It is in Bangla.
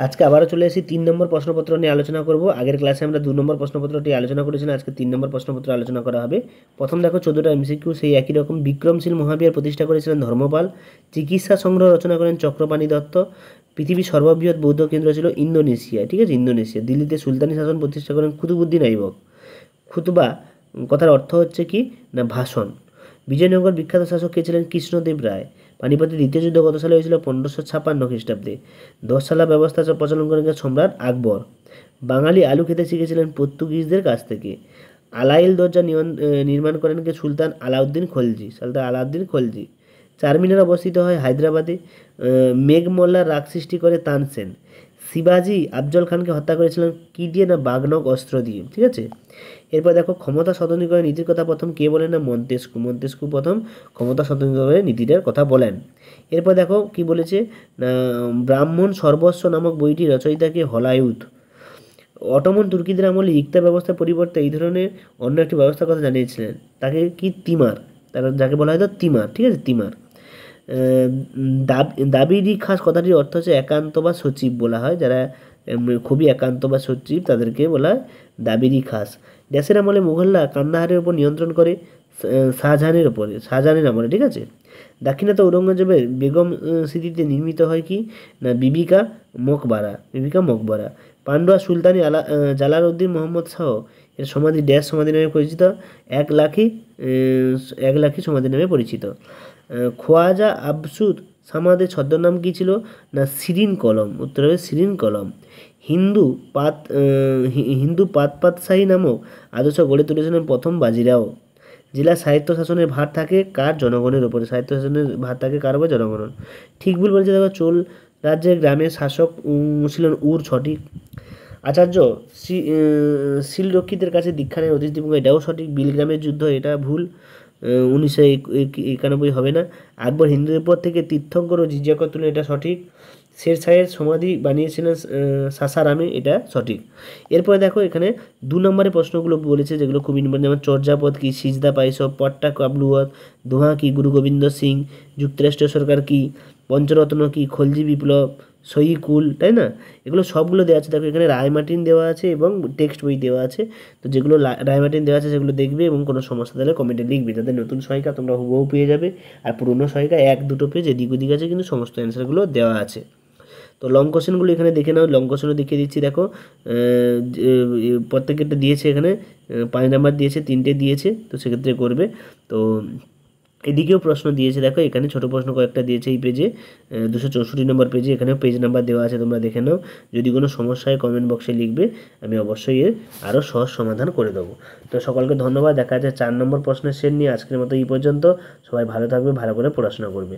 আজকে আবারও চলে এসেছি 3 নম্বর প্রশ্নপত্র নিয়ে আলোচনা করব। আগের ক্লাসে আমরা 2 নম্বর প্রশ্নপত্রটি আলোচনা করেছিলাম, আজকে 3 নম্বর প্রশ্নপত্র আলোচনা করা হবে। প্রথম দেখো 14টা এমসিকিউ, সেই একই রকম। বিক্রমশীল মহাবিহার প্রতিষ্ঠা করেছিলেন ধর্মপাল। চিকিৎসা সংগ্রহ রচনা করেন চক্রপাণি দত্ত। পৃথিবীর সর্ববৃহৎ বৌদ্ধ কেন্দ্র ছিল ইন্দোনেশিয়া, ঠিক আছে, ইন্দোনেশিয়া। দিল্লিতে সুলতানি শাসন প্রতিষ্ঠা করেন কুতুবউদ্দিন আইবক। খুতবা কথার অর্থ হচ্ছে কি না ভাষণ। বিজয়নগর বিখ্যাত শাসক কে ছিলেন? কৃষ্ণদেব রায়। পানিপথের দ্বিতীয় যুদ্ধ কত সালে হয়েছিল? 1556 খ্রিস্টাব্দে। 10 ব্যবস্থা প্রচলন করেন সম্রাট আকবর। বাঙালি আলু খেতে শিখেছিলেন পর্তুগিজদের কাছ থেকে। আলাইল দরজা নির্মাণ করেন কে? সুলতান আলাউদ্দিন খলজি। চারমিনার অবস্থিত হয় হায়দ্রাবাদে। মেঘমল্লার রাগ সৃষ্টি করে তানসেন। শিবাজি আফজল খানকে হত্যা করেছিলেন কি দিয়ে? না বাগনক অস্ত্র দিয়ে, ঠিক আছে। এরপর দেখো ক্ষমতা সদনীকরণের নীতির কথা প্রথম কে বলেন? না মন্তেস্কু প্রথম ক্ষমতা সদনীকরণের নীতিটার কথা বলেন। এরপর দেখো কি বলেছে না ব্রাহ্মণ সর্বস্ব নামক বইটি রচয়িতাকে? হলায়ুত। অটোমান তুর্কিদের আমলে ইকতা ব্যবস্থার পরিবর্তে এই ধরনের অন্য একটি ব্যবস্থার কথা জানিয়েছিলেন, তাকে কি? তিমার। তারা যাকে বলা হয় তো তিমার, ঠিক আছে, তিমার। দাবিরি খাস কথাটির অর্থ হচ্ছে একান্ত বা সচিব বলা হয়, যারা খুবই একান্ত বা সচিব তাদেরকে বলা হয় দাবিরি খাস। দেশের আমলে মুঘলরা কান্দাহারের উপর নিয়ন্ত্রণ করে শাহজাহানের আমলে, ঠিক আছে। দাক্ষিণাত্য ঔরঙ্গজেবের বেগম স্মৃতিতে নির্মিত হয় কি? না বিবিকা মকবরা। পান্ডুয়া সুলতানি জালালউদ্দিন মোহাম্মদ শাহ এর সমাধি সমাধি নামে পরিচিত? এক লাখি সমাধি নামে পরিচিত। খোয়াজা আবসুদ সামাদের ছদ্মনাম কী ছিল? না শিরিন কলম। উত্তর হবে শিরিন কলম। হিন্দু পাতপাতশাহী নামক আদর্শ গড়ে তুলেছিলেন প্রথম বাজিরাও। জেলা সাহিত্য শাসনের ভার থাকে কার? জনগণের ওপরে। সাহিত্য শাসনের ভার থাকে কার উপর? জনগণ। ঠিক ভুল বলছে দেখো। চোল রাজ্যের গ্রামের শাসক ছিলেন উর, সঠিক। আচার্য শিলরক্ষীদের কাছে দীক্ষা নেয় অতীশ দীপঙ্কর, এটাও সঠিক। বিলগ্রামের যুদ্ধ, এটা ভুল, 1991 হবে না। আকবর হিন্দুদের পর থেকে তীর্থঙ্কর ও জিজিয়া কর তুলেন, এটা সঠিক। শেরশাহের সমাধি বানিয়েছিলেন সাসারামে, এটা সঠিক। এরপরে দেখো এখানে 2 নম্বরের প্রশ্নগুলো বলেছে যেগুলো খুব ইম্পর্টেন্ট, যেমন চর্যাপদ কি? সিজদা পাইসব। পট্টা কাবলুয়াত। দোহা কি? গুরু গোবিন্দ সিং। যুক্তরাষ্ট্রীয় সরকার কি? পঞ্চরত্ন কি? খলজি বিপ্লব, সইকুল, তাই না? এগুলো সবগুলো দেওয়া আছে। দেখো এখানে রায়মার্টিন দেওয়া আছে এবং টেক্সট বই দেওয়া আছে। তো যেগুলো রায়মার্টিন দেওয়া আছে সেগুলো দেখবে এবং কোনো সমস্যা তাহলে কমেন্টে লিখবে, যাতে নতুন সহায়িকা তোমরা হুবহু পেয়ে যাবে। আর পুরনো সহায়িকা 1-2 পেজ এদিক ওদিক আছে, কিন্তু সমস্ত অ্যান্সারগুলো দেওয়া আছে। তো লং কোশ্চেনগুলো এখানে দেখে নাও। লং কোশ্চেনও দেখিয়ে দিচ্ছি। দেখো প্রত্যেকটা দিয়েছে এখানে 5 নাম্বার দিয়েছে, 3টে দিয়েছে, তো সেক্ষেত্রে করবে। তো এদিকেও প্রশ্ন দিয়েছে, দেখো এখানে ছোট প্রশ্ন কয়েকটা দিয়েছে এই পেজে, 264 নম্বর পেজে। এখানেও পেজ নাম্বার দেওয়া আছে, তোমরা দেখে নাও। যদি কোনো সমস্যা হয় কমেন্ট বক্সে লিখবে, আমি অবশ্যই এর আরও সহজ সমাধান করে দেবো। তো সকলকে ধন্যবাদ। দেখা যাচ্ছে 4 নম্বর প্রশ্নের সেট নিয়ে আজকের মতো এই পর্যন্ত। সবাই ভালো থাকবে, ভালো করে পড়াশোনা করবে।